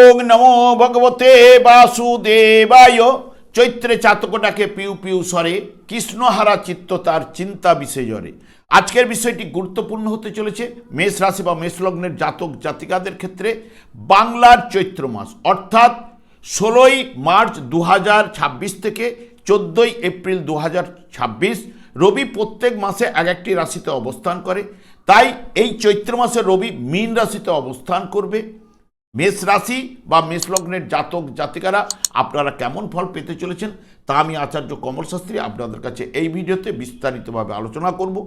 ওং নমো ভগবতে বাসুদেবায়। চৈত্রে চাতকটাকে পিউ পিউ স্বরে, কৃষ্ণহারা চিত্ত তার চিন্তা বিশেষরে। আজকের বিষয়টি গুরুত্বপূর্ণ হতে চলেছে মেষ রাশি বা মেষ লগ্নের জাতক জাতিকাদের ক্ষেত্রে। বাংলার চৈত্র মাস অর্থাৎ 16ই মার্চ 2026 থেকে 14ই এপ্রিল 2026 রবি প্রত্যেক মাসে এক একটি রাশিতে অবস্থান করে। তাই এই চৈত্র মাসে রবি মীন রাশিতে অবস্থান করবে। মেষ রাশি বা মেষ লগ্নের জাতক জাতিকারা আপনারা কেমন ফল পেতে চলেছেন তা আমি আচার্য কমল শাস্ত্রী আপনাদের কাছে এই ভিডিওতে বিস্তারিতভাবে আলোচনা করব।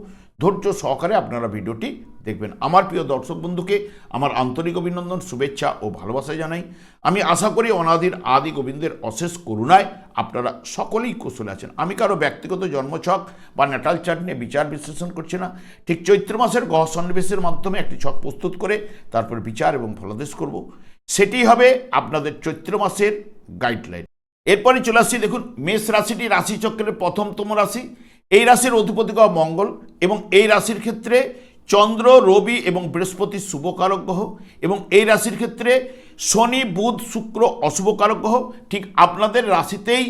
ধৈর্য সহকারে আপনারা ভিডিওটি দেখবেন। আমার প্রিয় দর্শক বন্ধুকে আমার আন্তরিক অভিনন্দন, শুভেচ্ছা ও ভালোবাসা জানাই। আমি আশা করি অনাদির আদি গোবিন্দের অশেষ করুণায় আপনারা সকলেই কুশলে আছেন। আমি কারো ব্যক্তিগত জন্মছক বা ন্যাটাল চার্ট নিয়ে বিচার বিশ্লেষণ করছি না। ঠিক চৈত্র মাসের গ্রহ সন্নিবেশের মাধ্যমে একটি ছক প্রস্তুত করে তারপর বিচার এবং ফলাদেশ করব। সেটি হবে আপনাদের চৈত্র মাসের গাইডলাইন। এরপরে চলে আসছি, দেখুন মেষ রাশিটি রাশিচক্রের প্রথমতম রাশি। এই রাশির অধিপতি গ্রহ মঙ্গল এবং এই রাশির ক্ষেত্রে চন্দ্র, রবি এবং বৃহস্পতি শুভকারক গ্রহ এবং এই রাশির ক্ষেত্রে শনি, বুধ, শুক্র অশুভকারক গ্রহ। ঠিক আপনাদের রাশিতেই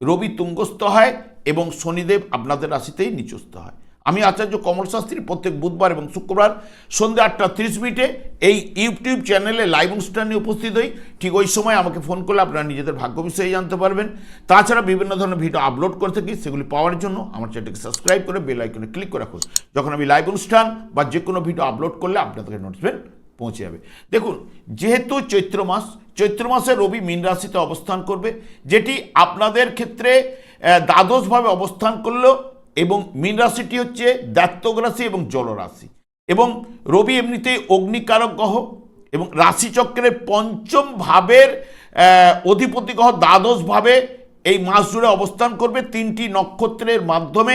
রবি তুঙ্গস্থ হয় এবং শনিদেব আপনাদের রাশিতেই নিচস্থ হয়। আমি আচার্য কমল শাস্ত্রী প্রত্যেক বুধবার এবং শুক্রবার সন্ধ্যে 8:30 এই ইউটিউব চ্যানেলে লাইভ অনুষ্ঠান নিয়ে উপস্থিত হই। ঠিক ওই সময় আমাকে ফোন করলে আপনারা নিজেদের ভাগ্য বিষয়ে জানতে পারবেন। তাছাড়া বিভিন্ন ধরনের ভিডিও আপলোড করে থাকি, সেগুলি পাওয়ার জন্য আমার চ্যানেলকে সাবস্ক্রাইব করে বেল আইকনে ক্লিক করে রাখুন। যখন আমি লাইভ অনুষ্ঠান বা যে কোনো ভিডিও আপলোড করলে আপনাদের নোটিফিকেশন পৌঁছে যাবে। দেখুন, যেহেতু চৈত্র মাসে রবি মীন রাশিতে অবস্থান করবে, যেটি আপনাদের ক্ষেত্রে দ্বাদশভাবে অবস্থান করলেও এবং মীন রাশিটি হচ্ছে দাত্তক রাশি এবং জলরাশি এবং রবি এমনিতেই অগ্নিকারক গ্রহ এবং রাশিচক্রের পঞ্চম ভাবের অধিপতি গ্রহ দ্বাদশভাবে এই মাস জুড়ে অবস্থান করবে। 3টি নক্ষত্রের মাধ্যমে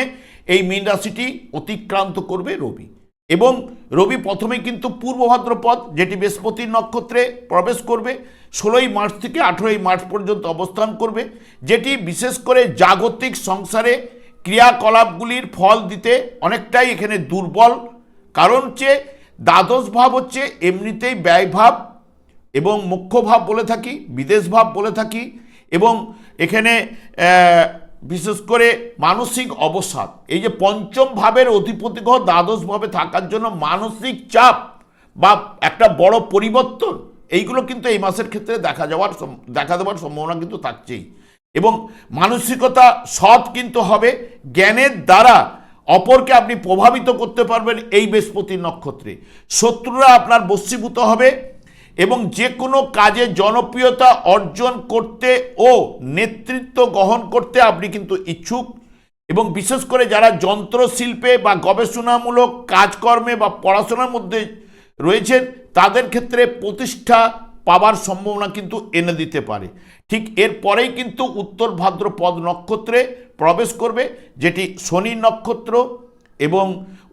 এই মীন রাশিটি অতিক্রান্ত করবে রবি। এবং রবি প্রথমে কিন্তু পূর্ব ভাদ্রপদ, যেটি বৃহস্পতির নক্ষত্রে প্রবেশ করবে, 16ই মার্চ থেকে 18ই মার্চ পর্যন্ত অবস্থান করবে, যেটি বিশেষ করে জাগতিক সংসারে ক্রিয়াকলাপগুলির ফল দিতে অনেকটাই এখানে দুর্বল। কারণ হচ্ছে দ্বাদশ ভাব হচ্ছে এমনিতেই ব্যয়ভাব এবং মুখ্য ভাব বলে থাকি, বিদেশ ভাব বলে থাকি এবং এখানে বিশেষ করে মানসিক অবসাদ। এই যে পঞ্চম ভাবের অধিপতি গ্রহ দ্বাদশভাবে থাকার জন্য মানসিক চাপ বা একটা বড় পরিবর্তন এইগুলো কিন্তু এই মাসের ক্ষেত্রে দেখা দেওয়ার সম্ভাবনা কিন্তু থাকছেই। এবং মানসিকতা সৎ কিন্তু হবে, জ্ঞানের দ্বারা অপরকে আপনি প্রভাবিত করতে পারবেন এই বৃহস্পতির নক্ষত্রে। শত্রুরা আপনার বশীভূত হবে এবং যে কোনো কাজে জনপ্রিয়তা অর্জন করতে ও নেতৃত্ব গ্রহণ করতে আপনি কিন্তু ইচ্ছুক। এবং বিশেষ করে যারা যন্ত্রশিল্পে বা গবেষণামূলক কাজকর্মে বা পড়াশোনার মধ্যে রয়েছেন তাদের ক্ষেত্রে প্রতিষ্ঠা পাওয়ার সম্ভাবনা কিন্তু এনে দিতে পারে। ঠিক এরপরেই কিন্তু উত্তর ভাদ্রপদ নক্ষত্রে প্রবেশ করবে, যেটি শনি নক্ষত্র এবং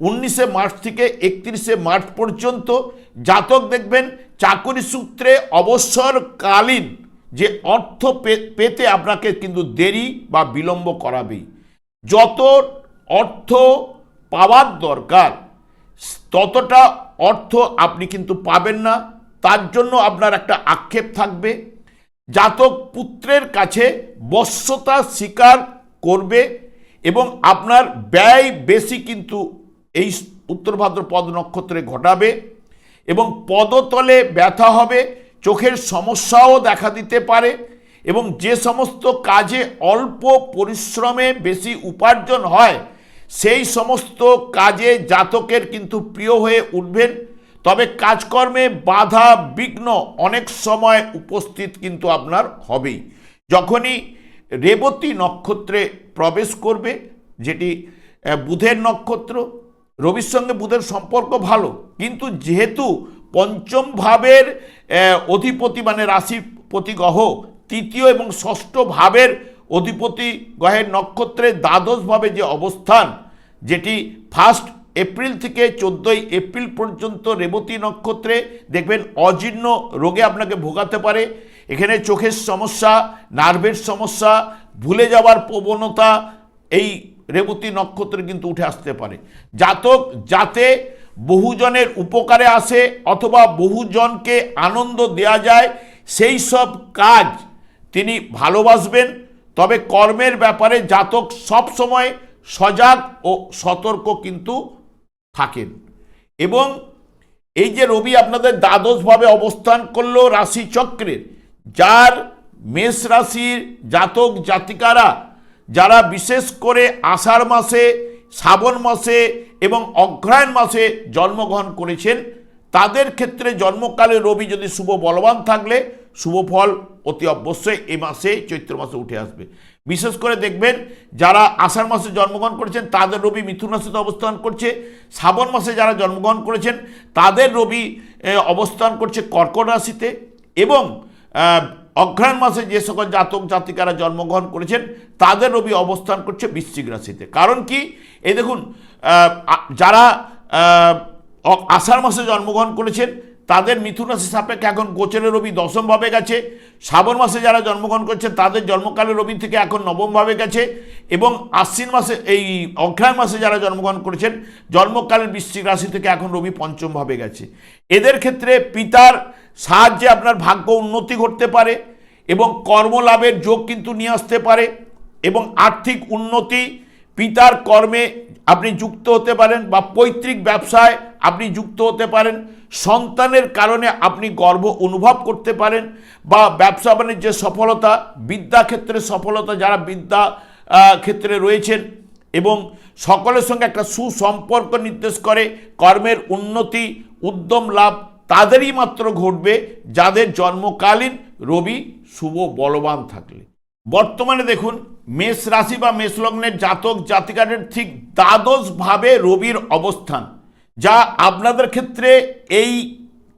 19শে মার্চ থেকে 31শে মার্চ পর্যন্ত জাতক দেখবেন চাকরি সূত্রে অবসরকালীন যে অর্থ পেতে আপনাকে কিন্তু দেরি বা বিলম্ব করাবেই। যত অর্থ পাওয়ার দরকার ততটা অর্থ আপনি কিন্তু পাবেন না, তার জন্য আপনার একটা আক্ষেপ থাকবে। জাতক পুত্রের কাছে বশ্যতা স্বীকার করবে এবং আপনার ব্যয় বেশি কিন্তু এই উত্তর ভাদ্রপদ নক্ষত্রে ঘটাবে এবং পদতলে ব্যথা হবে, চোখের সমস্যাও দেখা দিতে পারে এবং যে সমস্ত কাজে অল্প পরিশ্রমে বেশি উপার্জন হয় সেই সমস্ত কাজে জাতকের কিন্তু প্রিয় হয়ে উঠবেন। তবে কাজকর্মে বাধা বিঘ্ন অনেক সময় উপস্থিত কিন্তু আপনার হবেই। যখনই রেবতী নক্ষত্রে প্রবেশ করবে, যেটি বুধের নক্ষত্র, রবির সঙ্গে বুধের সম্পর্ক ভালো, কিন্তু যেহেতু পঞ্চম ভাবের অধিপতি মানে রাশিপতি গ্রহ তৃতীয় এবং ষষ্ঠ ভাবের অধিপতি গ্রহের নক্ষত্রে দ্বাদশভাবে যে অবস্থান, যেটি 1 এপ্রিল থেকে 14ই এপ্রিল পর্যন্ত রেবতী নক্ষত্রে দেখবেন অজীর্ণ রোগে আপনাকে ভোগাতে পারে। এখানে চোখের সমস্যা, নার্ভের সমস্যা, ভুলে যাওয়ার প্রবণতা এই রেবতী নক্ষত্রে কিন্তু উঠে আসতে পারে। জাতক যাতে বহুজনের উপকারে আসে অথবা বহুজনকে আনন্দ দেয়া যায় সেই সব কাজ তিনি ভালোবাসবেন। তবে কর্মের ব্যাপারে জাতক সব সময় সজাগ ও সতর্ক কিন্তু থাকেন। এবং এই যে রবি আপনাদের দ্বাদশভাবে অবস্থান করলো রাশিচক্রের, যার মেষ রাশির জাতক জাতিকারা যারা বিশেষ করে আষাঢ় মাসে, শ্রাবণ মাসে এবং অগ্রহায়ণ মাসে জন্মগ্রহণ করেছেন, তাদের ক্ষেত্রে জন্মকালে রবি যদি শুভ বলবান থাকলে শুভ ফল অতি অবশ্যই এই মাসে চৈত্র মাসে উঠে আসবে। বিশেষ করে দেখবেন যারা আষাঢ় মাসে জন্মগ্রহণ করেছেন তাদের রবি মিথুন রাশিতে অবস্থান করছে, শ্রাবণ মাসে যারা জন্মগ্রহণ করেছেন তাদের রবি অবস্থান করছে কর্কট রাশিতে, এবং অগ্রহায়ণ মাসে যে সকল জাতক জাতিকারা জন্মগ্রহণ করেছেন তাদের রবি অবস্থান করছে বৃশ্চিক রাশিতে। কারণ কি, এই দেখুন যারা আষাঢ় মাসে জন্মগ্রহণ করেছেন তাদের মিথুন রাশি সাপেক্ষে এখন গোচরের রবি দশমভাবে গেছে, শ্রাবণ মাসে যারা জন্মগ্রহণ করছেন তাদের জন্মকালের রবি থেকে এখন নবমভাবে গেছে, এবং আশ্বিন মাসে এই অগ্রহায়ণ মাসে যারা জন্মগ্রহণ করেছেন জন্মকালের বৃশ্চিক রাশি থেকে এখন রবি পঞ্চমভাবে গেছে। এদের ক্ষেত্রে পিতার সাহায্যে আপনার ভাগ্য উন্নতি ঘটতে পারে এবং কর্মলাভের যোগ কিন্তু নিয়ে আসতে পারে, এবং আর্থিক উন্নতি, পিতার কর্মে আপনি যুক্ত হতে পারেন বা পৈতৃক ব্যবসায় আপনি যুক্ত হতে পারেন, সন্তানের কারণে আপনি গর্ব অনুভব করতে পারেন, বা ব্যবসা বাণিজ্যের সফলতা, বিদ্যাক্ষেত্রে সফলতা যারা বিদ্যা ক্ষেত্রে রয়েছেন, এবং সকলের সঙ্গে একটা সুসম্পর্ক নির্দেশ করে কর্মের উন্নতি, উদ্যম লাভ তাদেরই মাত্র ঘটবে যাদের জন্মকালীন রবি শুভ বলবান থাকলে। বর্তমানে দেখুন মেষ রাশি বা মেষ লগ্নের জাতক জাতিকাদের ঠিক দ্বাদশভাবে রবির অবস্থান, যা আপনাদের ক্ষেত্রে এই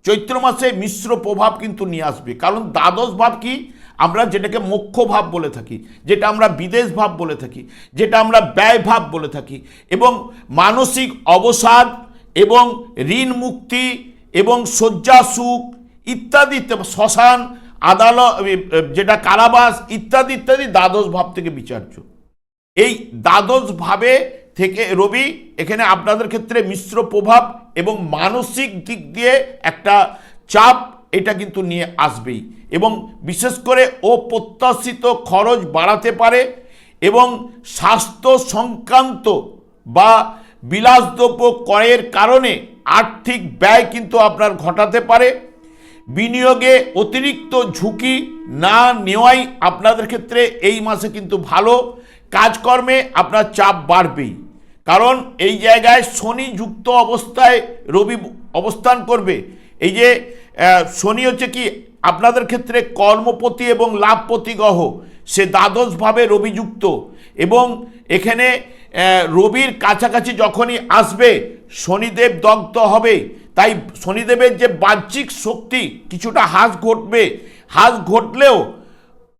চৈত্র মাসে মিশ্র প্রভাব কিন্তু নিয়ে আসবে। কারণ দ্বাদশ ভাব কি, আমরা যেটাকে মোক্ষ ভাব বলে থাকি, যেটা আমরা বিদেশ ভাব বলে থাকি, যেটা আমরা ব্যয় ভাব বলে থাকি, এবং মানসিক অবসাদ এবং ঋণ মুক্তি এবং শয্যা সুখ ইত্যাদি, শ্মশান, আদালত, যেটা কারাবাস ইত্যাদি ইত্যাদি দ্বাদশ ভাব থেকে বিচার্য। এই দ্বাদশ ভাবে থেকে রবি এখানে আপনাদের ক্ষেত্রে মিশ্র প্রভাব এবং মানসিক দিক দিয়ে একটা চাপ এটা কিন্তু নিয়ে আসবেই, এবং বিশেষ করে অপ্রত্যাশিত খরচ বাড়াতে পারে, এবং স্বাস্থ্য সংক্রান্ত বা বিলাসদ্রব্য ক্রয়ের কারণে আর্থিক ব্যয় কিন্তু আপনার ঘটাতে পারে। বিনিয়োগে অতিরিক্ত ঝুঁকি না নেওয়াই আপনাদের ক্ষেত্রে এই মাসে কিন্তু ভালো। কাজকর্মে আপনার চাপ বাড়বেই, কারণ এই জায়গায় শনি যুক্ত অবস্থায় রবি অবস্থান করবে। এই যে শনি হচ্ছে কি আপনাদের ক্ষেত্রে কর্মপতি এবং লাভপতি গ্রহ, সে দ্বাদশভাবে রবি যুক্ত, এবং এখানে রবির কাছাকাছি যখনই আসবে শনিদেব দগ্ধ হবে। তাই শনিদেবের যে বাহ্যিক শক্তি কিছুটা হ্রাস ঘটবে, হ্রাস ঘটলেও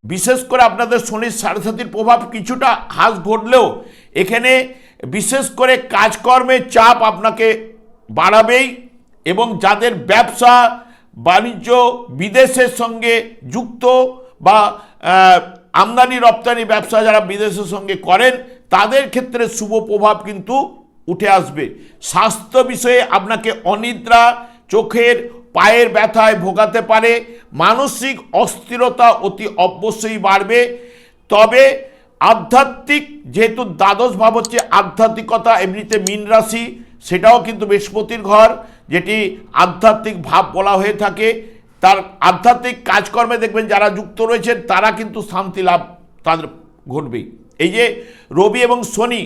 বিশেষ করে আপনাদের শনির সাড়ে প্রভাব কিছুটা হ্রাস ঘটলেও এখানে বিশেষ করে কাজকর্মের চাপ আপনাকে বাড়াবেই, এবং যাদের ব্যবসা বাণিজ্য বিদেশের সঙ্গে যুক্ত বা আমদানি রপ্তানি ব্যবসা যারা বিদেশের সঙ্গে করেন তাদের ক্ষেত্রে শুভ প্রভাব কিন্তু উঠে আসবে। স্বাস্থ্য বিষয়ে আপনাকে অনিদ্রা, চোখের পায়ের ব্যথায় ভোগাতে পারে, মানসিক অস্থিরতা অতি অবশ্যই বাড়বে। তবে আধ্যাত্মিক, যেহেতু দ্বাদশ ভাব হচ্ছে আধ্যাত্মিকতা, এমনিতে মীন রাশি সেটাও কিন্তু বৃহস্পতির ঘর, যেটি আধ্যাত্মিক ভাব বলা হয়ে থাকে, তার আধ্যাত্মিক কাজকর্মে দেখবেন যারা যুক্ত রয়েছেন তারা কিন্তু শান্তি লাভ তাদের ঘটবেই। এই যে রবি এবং শনি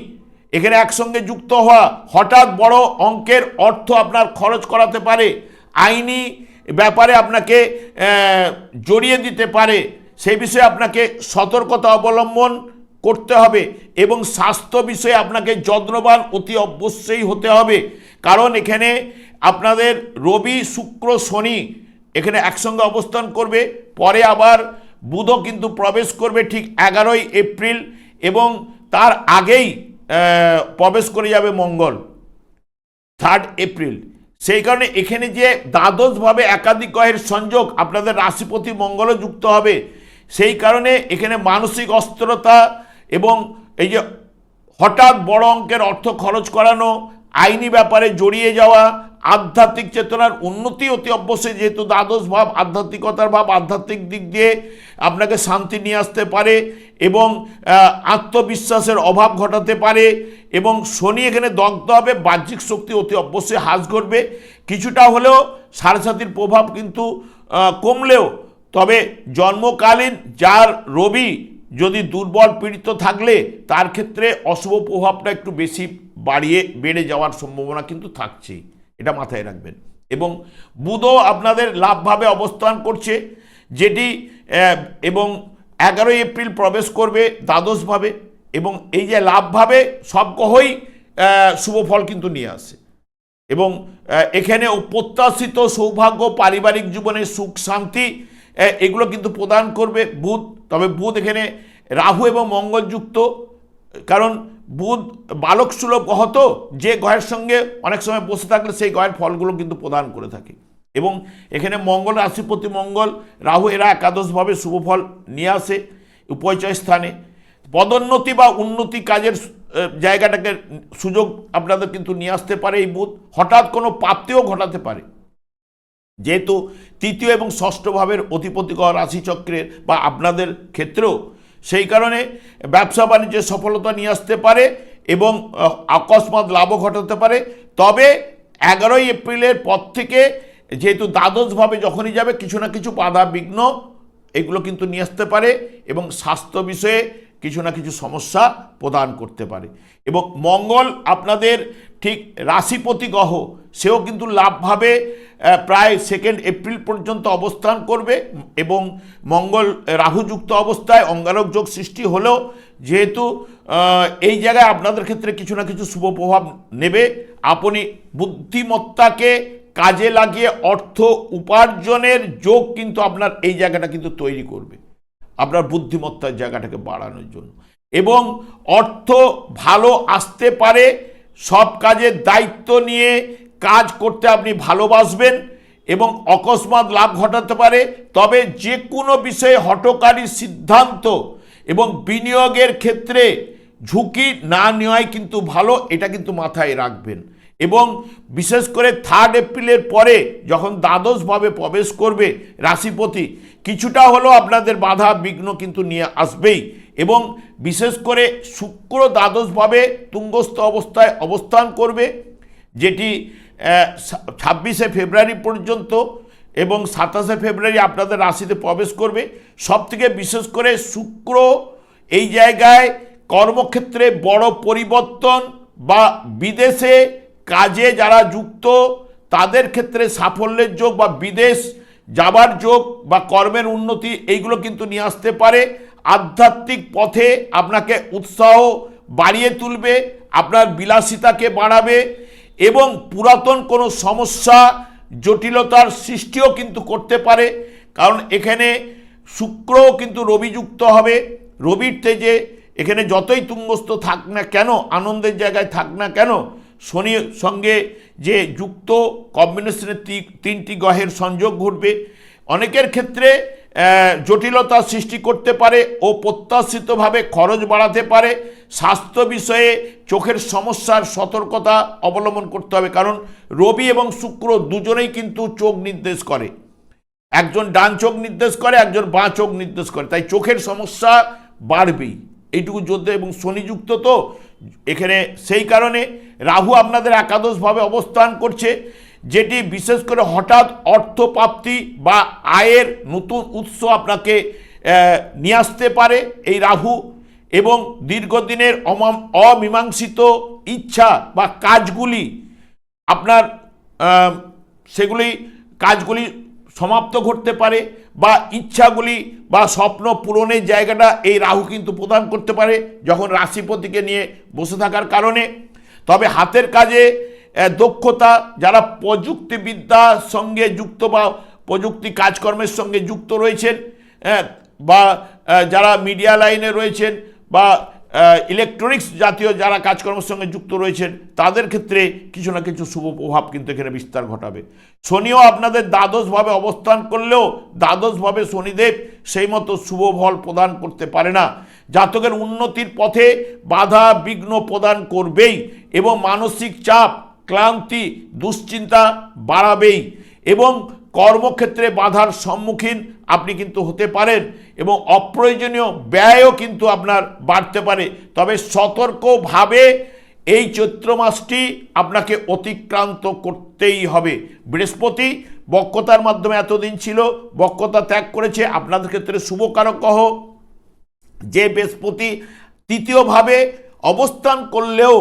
এখানে একসঙ্গে যুক্ত হওয়া হঠাৎ বড় অঙ্কের অর্থ আপনার খরচ করাতে পারে, আইনি ব্যাপারে আপনাকে জড়িয়ে দিতে পারে, সেই বিষয়ে আপনাকে সতর্কতা অবলম্বন করতে হবে, এবং স্বাস্থ্য বিষয়ে আপনাকে যত্নবান অতি অবশ্যই হতে হবে। কারণ এখানে আপনাদের রবি শুক্র শনি এখানে একসঙ্গে অবস্থান করবে, পরে আবার বুধও কিন্তু প্রবেশ করবে ঠিক 11ই এপ্রিল, এবং তার আগেই প্রবেশ করে যাবে মঙ্গল 3 এপ্রিল। সেই কারণে এখানে যে দ্বাদশভাবে একাধিক গ্রহের সংযোগ, আপনাদের রাশিপতি মঙ্গলও যুক্ত হবে, সেই কারণে এখানে মানসিক অস্থিরতা এবং এই যে হঠাৎ বড় অঙ্কের অর্থ খরচ করানো, আইনি ব্যাপারে জড়িয়ে যাওয়া, আধ্যাত্মিক চেতনার উন্নতি অতি অবশ্যই, যেহেতু দ্বাদশ ভাব আধ্যাত্মিকতার ভাব, আধ্যাত্মিক দিক দিয়ে আপনাকে শান্তি নিয়ে আসতে পারে এবং আত্মবিশ্বাসের অভাব ঘটাতে পারে। এবং শনি এখানে দগ্ধ হবে, বাহ্যিক শক্তি অতি অবশ্যই হ্রাস ঘটবে, কিছুটা হলেও সাড়ে সাতির প্রভাব কিন্তু কমলেও, তবে জন্মকালীন যার রবি যদি দুর্বল পীড়িত থাকলে তার ক্ষেত্রে অশুভ প্রভাবটা একটু বেশি বেড়ে যাওয়ার সম্ভাবনা কিন্তু থাকছেই, এটা মাথায় রাখবেন। এবং বুধও আপনাদের লাভভাবে অবস্থান করছে, যেটি এবং 11 এপ্রিল প্রবেশ করবে দ্বাদশভাবে, এবং এই যে লাভভাবে সব গ্রহই শুভ ফল কিন্তু নিয়ে আসে। এবং এখানে প্রত্যাশিত সৌভাগ্য, পারিবারিক জীবনে সুখ শান্তি এগুলো কিন্তু প্রদান করবে বুধ। তবে বুধ এখানে রাহু এবং মঙ্গল যুক্ত, কারণ বুধ বালক সুলভ গ্রহ, তো যে গ্রহের সঙ্গে অনেক সময় বসে থাকলে সেই গ্রহের ফলগুলো কিন্তু প্রদান করে থাকে। এবং এখানে মঙ্গল রাশিপতি মঙ্গল, রাহু, এরা একাদশভাবে শুভ ফল নিয়ে আসে উপচয় স্থানে। পদোন্নতি বা উন্নতি কাজের জায়গাটাকে সুযোগ আপনাদের কিন্তু নিয়ে আসতে পারে এই বুধ। হঠাৎ কোনো প্রাপ্তিও ঘটাতে পারে, যেহেতু তৃতীয় এবং ষষ্ঠ ভাবের অধিপতিগণ রাশিচক্রের বা আপনাদের ক্ষেত্রেও, সেই কারণে ব্যবসা বাণিজ্যে সফলতা নিয়ে আসতে পারে এবং অকস্মাৎ লাভও ঘটাতে পারে। তবে 11 এপ্রিলের পর থেকে যেহেতু দ্বাদশভাবে যখনই যাবে কিছু না কিছু বাধা বিঘ্ন এগুলো কিন্তু নিয়ে আসতে পারে এবং স্বাস্থ্য বিষয়ে কিছু না কিছু সমস্যা প্রদান করতে পারে। এবং মঙ্গল আপনাদের ঠিক রাশিপতি গ্রহ, সেও কিন্তু লাভভাবে প্রায় 2 এপ্রিল পর্যন্ত অবস্থান করবে এবং মঙ্গল রাহুযুক্ত অবস্থায় অঙ্গারক যোগ সৃষ্টি হলেও, যেহেতু এই জায়গায় আপনাদের ক্ষেত্রে কিছু না কিছু শুভ প্রভাব নেবে। আপনি বুদ্ধিমত্তাকে কাজে লাগিয়ে অর্থ উপার্জনের যোগ কিন্তু আপনার এই জায়গাটা কিন্তু তৈরি করবে, আপনার বুদ্ধিমত্তার জায়গাটাকে বাড়ানোর জন্য। এবং অর্থ ভালো আসতে পারে, সব কাজের দায়িত্ব নিয়ে কাজ করতে আপনি ভালোবাসবেন এবং অকস্মাৎ লাভ ঘটাতে পারে। তবে যে কোনো বিষয়ে হঠকারী সিদ্ধান্ত এবং বিনিয়োগের ক্ষেত্রে ঝুঁকি না নেওয়াই কিন্তু ভালো, এটা কিন্তু মাথায় রাখবেন। এবং বিশেষ করে 3 এপ্রিলের পরে যখন দ্বাদশভাবে প্রবেশ করবে রাশিপতি, কিছুটা হলেও আপনাদের বাধা বিঘ্ন কিন্তু নিয়ে আসবেই। এবং বিশেষ করে শুক্র দ্বাদশভাবে তুঙ্গস্থ অবস্থায় অবস্থান করবে, যেটি 26শে ফেব্রুয়ারি পর্যন্ত, এবং 27শে ফেব্রুয়ারি আপনাদের রাশিতে প্রবেশ করবে। সবথেকে বিশেষ করে শুক্র এই জায়গায় কর্মক্ষেত্রে বড় পরিবর্তন বা বিদেশে কাজে যারা যুক্ত তাদের ক্ষেত্রে সাফল্যের যোগ বা বিদেশ যাবার যোগ বা কর্মের উন্নতি এইগুলো কিন্তু নিয়ে আসতে পারে। আধ্যাত্মিক পথে আপনাকে উৎসাহ বাড়িয়ে তুলবে, আপনার বিলাসিতাকে বাড়াবে এবং পুরাতন কোনো সমস্যা জটিলতার সৃষ্টিও কিন্তু করতে পারে। কারণ এখানে শুক্রও কিন্তু রবিযুক্ত হবে। রবির তেজে এখানে যতই তুঙ্গস্থ থাক না কেন, আনন্দের জায়গায় থাক না কেন, শনির সঙ্গে যে যুক্ত কম্বিনেশনের 3টি গ্রহের সংযোগ ঘটবে, অনেকের ক্ষেত্রে জটিলতা সৃষ্টি করতে পারে ও প্রত্যাশিতভাবে খরচ বাড়াতে পারে। স্বাস্থ্য বিষয়ে চোখের সমস্যার সতর্কতা অবলম্বন করতে হবে, কারণ রবি এবং শুক্র দুজনেই কিন্তু চোখ নির্দেশ করে, একজন ডান চোখ নির্দেশ করে, একজন বাঁ চোখ নির্দেশ করে, তাই চোখের সমস্যা বাড়বেই, এইটুকু যোদ্ধা। এবং শনিযুক্ত, তো এখানে সেই কারণে রাহু আপনাদের একাদশভাবে অবস্থান করছে, যেটি বিশেষ করে হঠাৎ অর্থপ্রাপ্তি বা আয়ের নতুন উৎস আপনাকে নিয়ে আসতে পারে এই রাহু। এবং দীর্ঘদিনের অমীমাংসিত ইচ্ছা বা কাজগুলি আপনার কাজগুলি সমাপ্ত ঘটতে পারে, বা ইচ্ছাগুলি বা স্বপ্ন পূরণের জায়গাটা এই রাহু কিন্তু প্রদান করতে পারে যখন রাশিপতিকে নিয়ে বসে থাকার কারণে। তবে হাতের কাজে দক্ষতা, যারা প্রযুক্তিবিদ্যার সঙ্গে যুক্ত বা প্রযুক্তি কাজকর্মের সঙ্গে যুক্ত রয়েছেন, বা যারা মিডিয়া লাইনে রয়েছেন বা ইলেকট্রনিক্স জাতীয় যারা কাজকর্মের সঙ্গে যুক্ত রয়েছেন, তাদের ক্ষেত্রে কিছু না কিছু শুভ প্রভাব কিন্তু এখানে বিস্তার ঘটাবে। শনিও আপনাদের দ্বাদশভাবে অবস্থান করলেও দ্বাদশভাবে শনিদেব সেই মতো শুভ ফল প্রদান করতে পারে না। জাতকের উন্নতির পথে বাধা বিঘ্ন প্রদান করবেই এবং মানসিক চাপ ক্লান্তি দুশ্চিন্তা বাড়াবেই এবং কর্মক্ষেত্রে বাধার সম্মুখীন আপনি কিন্তু হতে পারেন এবং অপ্রয়োজনীয় ব্যয়ও কিন্তু আপনার বাড়তে পারে। তবে সতর্কভাবে এই চৈত্র মাসটি আপনাকে অতিক্রান্ত করতেই হবে। বৃহস্পতি বক্রতার মাধ্যমে এতদিন ছিল, বক্রতা ত্যাগ করেছে, আপনাদের ক্ষেত্রে শুভকারক গ্রহ। যে বৃহস্পতি তৃতীয়ভাবে অবস্থান করলেও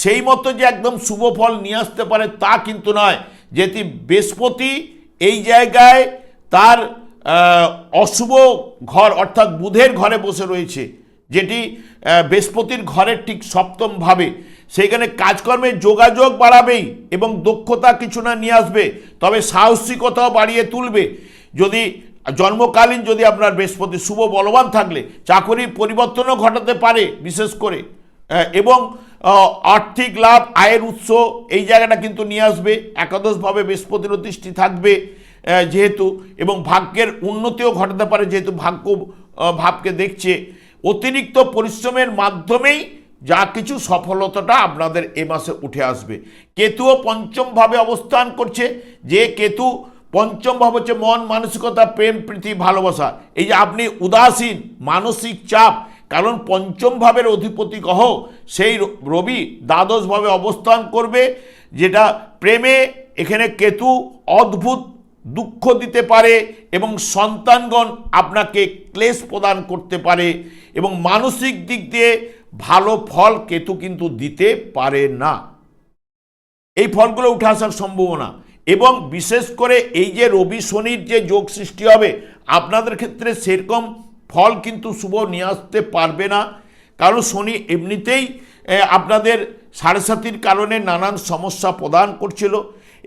সেই মতো যে একদম শুভ ফল নিয়ে আসতে পারে তা কিন্তু নয়। যেটি বৃহস্পতি এই জায়গায় তার অশুভ ঘর অর্থাৎ বুধের ঘরে বসে রয়েছে, যেটি বৃহস্পতির ঘরের ঠিক সপ্তমভাবে, সেইখানে কাজকর্মের যোগাযোগ বাড়াবেই এবং দক্ষতা কিছু না নিয়ে আসবে, তবে সাহসিকতাও বাড়িয়ে তুলবে। যদি জন্মকালীন যদি আপনার বৃহস্পতি শুভ বলবান থাকলে চাকরির পরিবর্তনও ঘটাতে পারে বিশেষ করে, এবং আর্থিক লাভ আয়ের উৎস এই জায়গাটা কিন্তু নিয়ে আসবে। একাদশভাবে বৃহস্পতির দৃষ্টি থাকবে যেহেতু, এবং ভাগ্যের উন্নতিও ঘটাতে পারে যেহেতু ভাগ্য ভাবকে দেখছে। অতিরিক্ত পরিশ্রমের মাধ্যমেই যা কিছু সফলতাটা আপনাদের এ মাসে উঠে আসবে। কেতুও পঞ্চমভাবে অবস্থান করছে, যে কেতু পঞ্চম ভাব হচ্ছে মন মানসিকতা প্রেম প্রীতি ভালোবাসা। এই যে আপনি উদাসীন মানসিক চাপ, কারণ পঞ্চম ভাবের অধিপতি গ্রহ সেই রবি দ্বাদশভাবে অবস্থান করবে, যেটা প্রেমে এখানে কেতু অদ্ভুত দুঃখ দিতে পারে এবং সন্তানগণ আপনাকে ক্লেশ প্রদান করতে পারে এবং মানসিক দিক দিয়ে ভালো ফল কেতু কিন্তু দিতে পারে না। এই ফলগুলো উঠে আসার সম্ভাবনা, এবং বিশেষ করে এই যে রবি শনির যে যোগ সৃষ্টি হবে আপনাদের ক্ষেত্রে সেরকম ফল কিন্তু শুভ নিয়ে আসতে পারবে না, কারণ শনি এমনিতেই আপনাদের সাড়ে সাতির কারণে নানান সমস্যা প্রদান করছিল,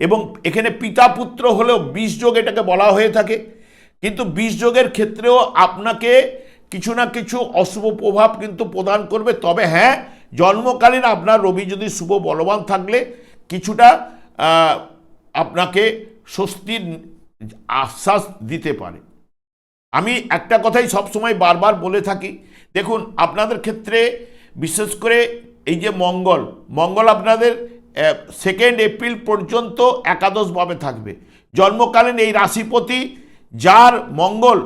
এবং এখানে পিতা পুত্র হলেও বিষ যোগ এটাকে বলা হয়ে থাকে, কিন্তু বিষ যোগের ক্ষেত্রেও আপনাকে কিছু না কিছু অশুভ প্রভাব কিন্তু প্রদান করবে। তবে হ্যাঁ, জন্মকালীন আপনার রবি যদি শুভ বলবান থাকলে কিছুটা আপনাকে স্বস্তির আশ্বাস দিতে পারে। আমি একটা কথাই সবসময় বারবার বলে থাকি, দেখুন আপনাদের ক্ষেত্রে বিশেষ করে এই যে মঙ্গল আপনাদের 2 এপ্রিল পর্যন্ত একাদশভাবে থাকবে। জন্মকালীন এই রাশিপতি যার মঙ্গল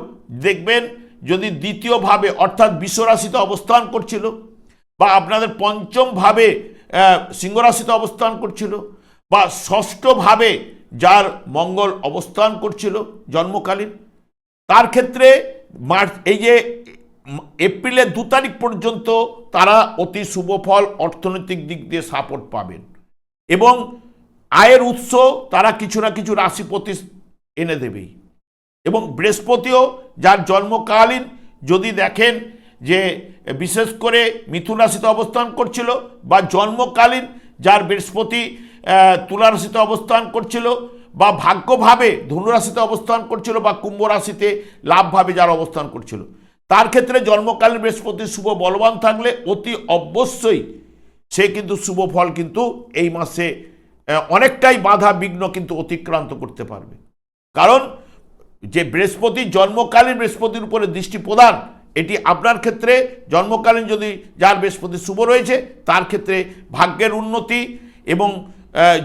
দেখবেন যদি দ্বিতীয়ভাবে অর্থাৎ বৃষ রাশিতে অবস্থান করছিল, বা আপনাদের পঞ্চমভাবে সিংহ রাশিতে অবস্থান করছিল, বা ষষ্ঠভাবে যার মঙ্গল অবস্থান করছিল জন্মকালীন, তার ক্ষেত্রে এই যে এপ্রিলের 2 তারিখ পর্যন্ত তারা অতি শুভ ফল অর্থনৈতিক দিক দিয়ে সাপোর্ট পাবেন এবং আয়ের উৎস তারা কিছু না কিছু রাশিপতি এনে দেবেই। এবং বৃহস্পতিও যার জন্মকালীন যদি দেখেন যে বিশেষ করে মিথুন রাশিতে অবস্থান করছিল, বা জন্মকালীন যার বৃহস্পতি তুলা রাশিতে অবস্থান করছিল, বা ভাগ্যভাবে ধনুরাশিতে অবস্থান করছিল, বা কুম্ভ রাশিতে লাভভাবে যার অবস্থান করছিল, তার ক্ষেত্রে জন্মকালীন বৃহস্পতি শুভ বলবান থাকলে অতি অবশ্যই সে কিন্তু শুভ ফল কিন্তু এই মাসে অনেকটাই বাধা বিঘ্ন কিন্তু অতিক্রান্ত করতে পারবে। কারণ যে বৃহস্পতি জন্মকালীন বৃহস্পতির উপরে দৃষ্টি প্রদান, এটি আপনার ক্ষেত্রে জন্মকালীন যদি যার বৃহস্পতি শুভ রয়েছে তার ক্ষেত্রে ভাগ্যের উন্নতি এবং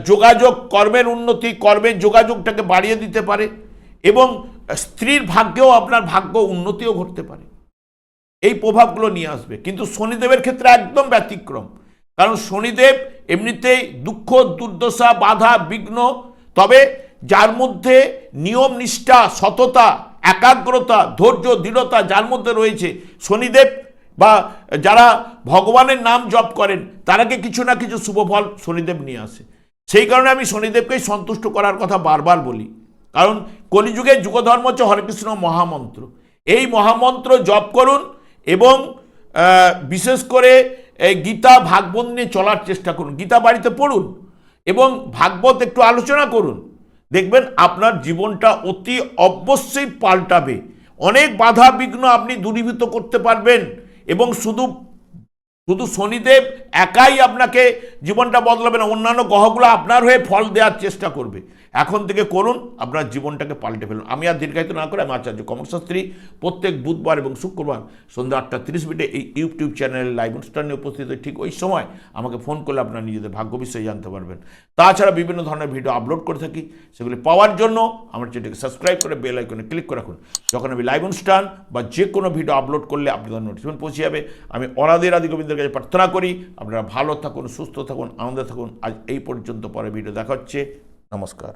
যোগাযোগ কর্মের উন্নতি, কর্মের যোগাযোগটাকে বাড়িয়ে দিতে পারে, এবং স্ত্রীর ভাগ্যেও আপনার ভাগ্য উন্নতিও ঘটতে পারে। এই প্রভাবগুলো নিয়ে আসবে। কিন্তু শনিদেবের ক্ষেত্রে একদম ব্যতিক্রম, কারণ শনিদেব এমনিতেই দুঃখ দুর্দশা বাধা বিঘ্ন, তবে যার মধ্যে নিয়ম নিষ্ঠা সততা একাগ্রতা ধৈর্য দৃঢ়তা যার মধ্যে রয়েছে, শনিদেব বা যারা ভগবানের নাম জপ করেন তারাকে কিছু না কিছু শুভ ফল শনিদেব নিয়ে আসে। সেই কারণে আমি শনিদেবকেই সন্তুষ্ট করার কথা বারবার বলি, কারণ কলিযুগের যুগধর্ম হচ্ছে হরেকৃষ্ণ মহামন্ত্র। এই মহামন্ত্র জপ করুন এবং বিশেষ করে গীতা ভাগবত নিয়ে চলার চেষ্টা করুন। গীতা বাড়িতে পড়ুন এবং ভাগবত একটু আলোচনা করুন, দেখবেন আপনার জীবনটা অতি অবশ্যই পাল্টাবে। অনেক বাধা বিঘ্ন আপনি দূরীভূত করতে পারবেন এবং শুধু শুধু শনিদেব একাই আপনাকে জীবনটা বদলাবে না, অন্যান্য গ্রহগুলো আপনার হয়ে ফল দেওয়ার চেষ্টা করবে। এখন থেকে করুন, আপনার জীবনটাকে পাল্টে ফেলুন। আমি আর দীর্ঘায়িত না করে আমি আচার্য কমল শাস্ত্রী প্রত্যেক বুধবার এবং শুক্রবার সন্ধ্যা 8:30 এই ইউটিউব চ্যানেলে লাইভ অনুষ্ঠানে উপস্থিত হয়ে ঠিক ওই সময় আমাকে ফোন করলে আপনারা নিজেদের ভাগ্য বিষয়ে জানতে পারবেন। তাছাড়া বিভিন্ন ধরনের ভিডিও আপলোড করে থাকি, সেগুলি পাওয়ার জন্য আমার চ্যানেলকে সাবস্ক্রাইব করে বেল আইকনে ক্লিক করে রাখুন। যখন আমি লাইভ অনুষ্ঠান বা যে কোনো ভিডিও আপলোড করলে আপনাদের নোটিফিকেশন পৌঁছে যাবে। আমি অনাদি আদি গোবিন্দের কাছে প্রার্থনা করি আপনারা ভালো থাকুন, সুস্থ থাকুন, আনন্দে থাকুন। আজ এই পর্যন্ত, পরে ভিডিও দেখা হচ্ছে। নমস্কার।